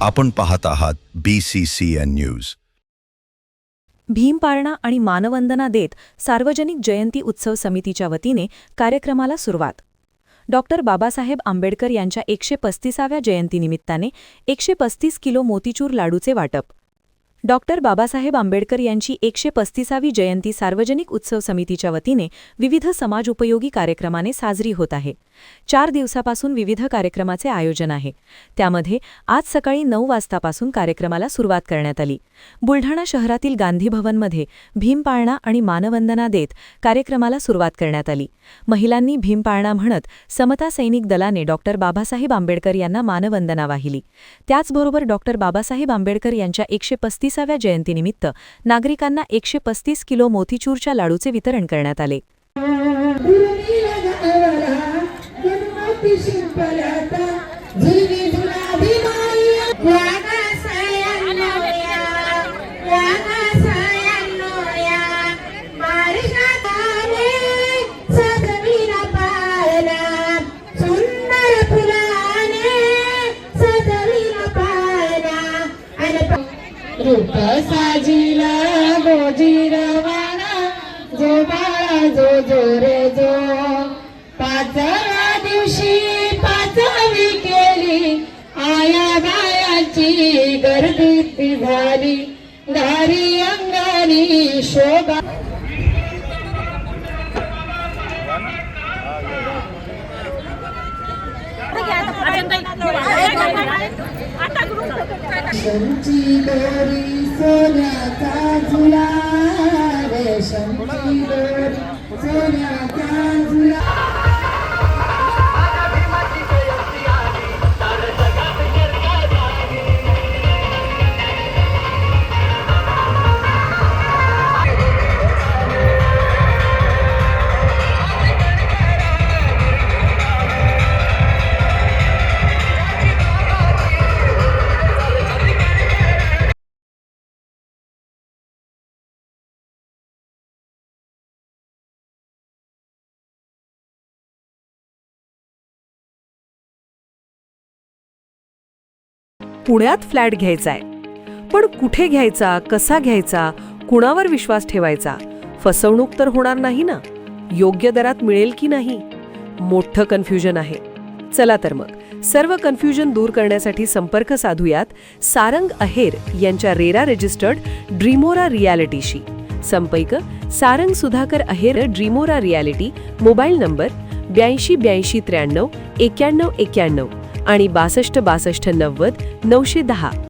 आपण पाहत आहात BCCN न्यूज. भीमपाळणा आणि मानवंदना देत सार्वजनिक जयंती उत्सव समितीच्या वतीने कार्यक्रमाला सुरुवात. डॉक्टर बाबासाहेब आंबेडकर यांच्या 135व्या जयंतीनिमित्ताने 135 किलो मोतीचूर लाडूचे वाटप. डॉक्टर बाबासाहेब आंबेडकर यांची 135वी जयंती सार्वजनिक उत्सव समितीच्या वतीने विविध समाजोपयोगी कार्यक्रमाने साजरी होत आहे. 4 दिवसापासून विविध कार्यक्रमाचे आयोजन आहे. त्यामध्ये आज सकाळी 9 वाजतापासून कार्यक्रमाला सुरुवात करण्यात आली. बुलढाणा शहरातील गांधी भवनमध्ये भीमपाळणा आणि मानवंदना देत कार्यक्रमाला सुरुवात करण्यात आली. महिलांनी भीमपाळणा म्हणत समता सैनिक दलाने डॉक्टर बाबासाहेब आंबेडकर यांना मानवंदना वाहिली. त्याचबरोबर डॉक्टर बाबासाहेब आंबेडकर यांच्या 135व्या जयंतीनिमित्त नागरिकांना 135 किलो मोतीचूरच्या लाडूचे वितरण करण्यात आले. रूप साजिला गोजीरवाणा जो बाळा जो जो रे जो. 5व्या दिवशी 5वी केली आया बायाची गर्दी ती झाली घारी अंगानी शोभा. रेशमची दोरी सोन्याचा झुला रेशमची दोरी सोन्याचा झुला. पुण्यात फ्लॅट घ्यायचाय, पण कुठे घ्यायचा, कसा घ्यायचा, कुणावर विश्वास ठेवायचा? फसवणूक तर होणार नाही ना? योग्य दरात मिळेल की नाही? मोठं कन्फ्युजन आहे. चला तर मग सर्व कन्फ्युजन दूर करण्यासाठी संपर्क साधूयात सारंग अहेर यांच्या रेरा रजिस्टर्ड ड्रीमोरा रियालिटीशी. संपर्क सारंग सुधाकर अहेर ड्रीमोरा रियालिटी. मोबाईल नंबर 82 83 93 91 आणि 62 62 90 910.